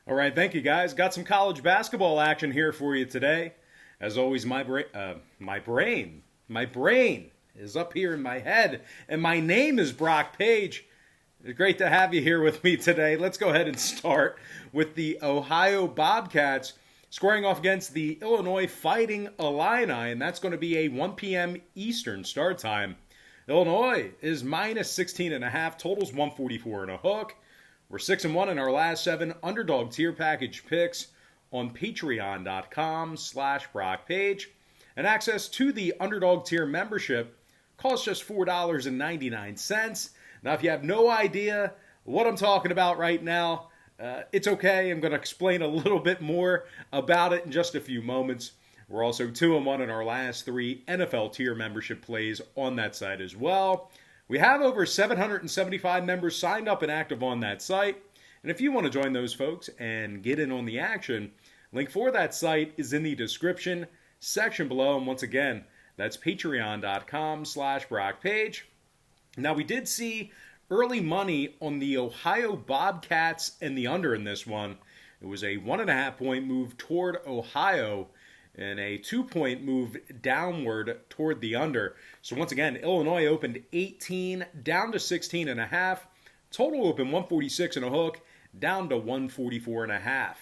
All right, thank you guys. Got some college basketball action here for you today. As always, my brain is up here in my head, and my name is Brock Page. It's great to have you here with me today. Let's go ahead and start with the Ohio Bobcats squaring off against the Illinois Fighting Illini, and that's going to be a 1 p.m. Eastern start time. Illinois is minus 16.5, totals 144 and a hook. We're 6-1 in our last 7 Underdog tier package picks on patreon.com/BrockPage. And access to the Underdog tier membership costs just $4.99. Now, if you have no idea what I'm talking about right now, it's okay. I'm going to explain a little bit more about it in just a few moments. We're also 2-1 in our last 3 NFL tier membership plays on that site as well. We have over 775 members signed up and active on that site. And if you want to join those folks and get in on the action, link for that site is in the description section below. And once again, that's patreon.com/BrockPage. Now, we did see early money on the Ohio Bobcats and the under in this one. It was a 1.5 point move toward Ohio and a 2-point move downward toward the under. So once again, Illinois opened 18 down to 16.5. Total opened 146 and a hook down to 144.5.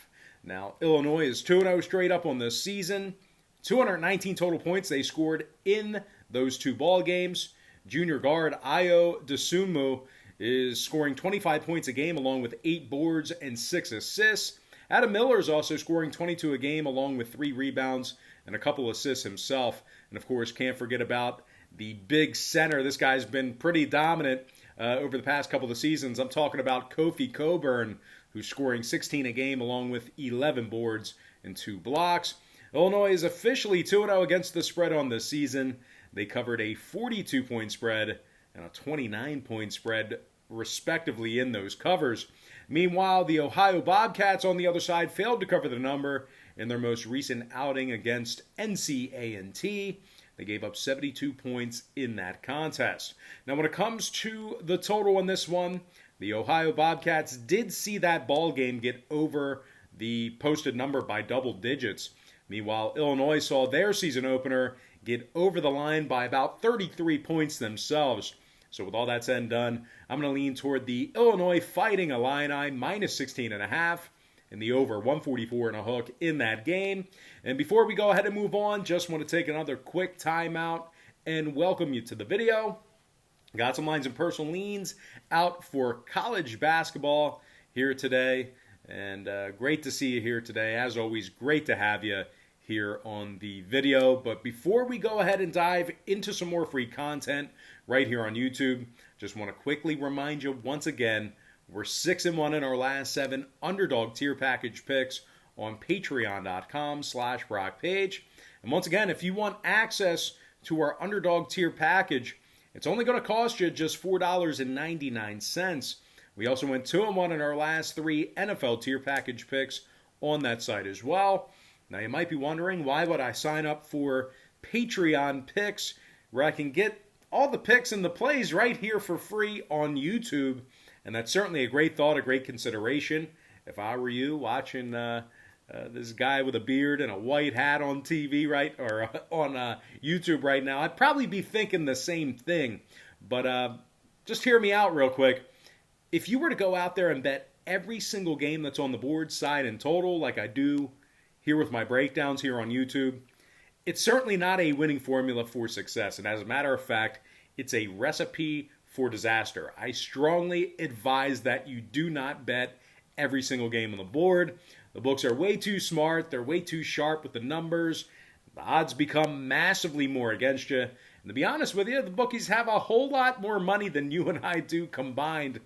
Now, Illinois is 2-0 straight up on the season. 219 total points they scored in those 2 ball games. Junior guard Ayo Dosunmu is scoring 25 points a game along with 8 boards and 6 assists. Adam Miller is also scoring 22 a game along with 3 rebounds and a couple assists himself. And of course, can't forget about the big center. This guy's been pretty dominant over the past couple of seasons. I'm talking about Kofi Coburn, who's scoring 16 a game along with 11 boards and 2 blocks. Illinois is officially 2-0 against the spread on this season. They covered a 42-point spread and a 29-point spread, respectively, in those covers. Meanwhile, the Ohio Bobcats on the other side failed to cover the number in their most recent outing against NCAAB. They gave up 72 points in that contest. Now, when it comes to the total in this one, the Ohio Bobcats did see that ball game get over the posted number by double digits. Meanwhile, Illinois saw their season opener get over the line by about 33 points themselves. So with all that said and done, I'm going to lean toward the Illinois Fighting Illini minus 16.5 and the over 144 and a hook in that game. And before we go ahead and move on, just want to take another quick timeout and welcome you to the video. Got some lines and personal leans out for college basketball here today. And great to see you here today. As always, great to have you here on the video. But before we go ahead and dive into some more free content right here on YouTube, just want to quickly remind you once again, we're 6-1 in our last 7 Underdog tier package picks on patreon.com/BrockPage. And once again, if you want access to our Underdog tier package, it's only going to cost you just $4.99. We also went 2-1 in our last 3 NFL tier package picks on that site as well. Now, you might be wondering, why would I sign up for Patreon picks where I can get all the picks and the plays right here for free on YouTube? And that's certainly a great thought, a great consideration. If I were you watching this guy with a beard and a white hat on TV or on YouTube right now, I'd probably be thinking the same thing. But just hear me out real quick. If you were to go out there and bet every single game that's on the board, side and total, like I do here with my breakdowns here on YouTube, it's certainly not a winning formula for success. And as a matter of fact, it's a recipe for disaster. I strongly advise that you do not bet every single game on the board. The books are way too smart. They're way too sharp with the numbers. The odds become massively more against you. And to be honest with you, the bookies have a whole lot more money than you and I do combined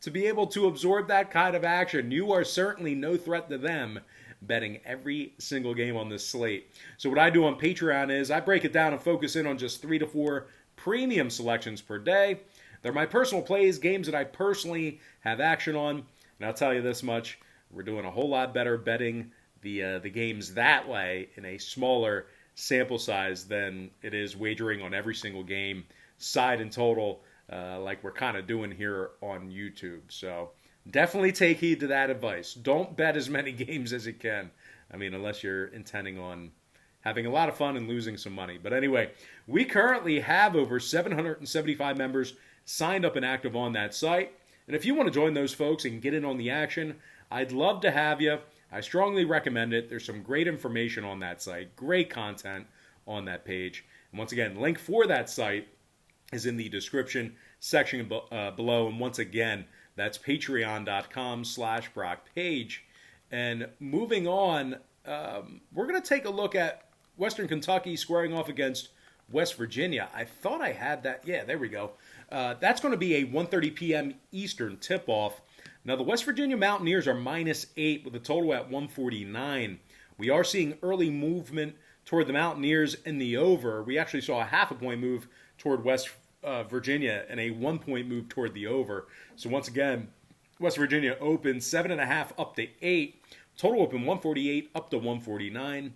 to be able to absorb that kind of action. You are certainly no threat to them betting every single game on this slate. So what I do on Patreon is I break it down and focus in on just 3 to 4 premium selections per day. They're my personal plays, games that I personally have action on. And I'll tell you this much, we're doing a whole lot better betting the games that way in a smaller sample size than it is wagering on every single game, side and total, like we're kind of doing here on YouTube. So Definitely take heed to that advice. Don't bet as many games as you can. I mean, unless you're intending on having a lot of fun and losing some money. But anyway, we currently have over 775 members signed up and active on that site. And if you want to join those folks and get in on the action, I'd love to have you. I strongly recommend it. There's some great information on that site, great content on that page. And once again, link for that site is in the description section below. And once again, that's patreon.com/BrockPage. And moving on, we're going to take a look at Western Kentucky squaring off against West Virginia. I thought I had that. Yeah, there we go. That's going to be a 1:30 p.m. Eastern tip-off. Now, the West Virginia Mountaineers are -8 with a total at 149. We are seeing early movement toward the Mountaineers in the over. We actually saw a half a point move toward West Virginia and a 1 point move toward the over. So once again, West Virginia opened 7.5 up to 8. Total open 148 up to 149.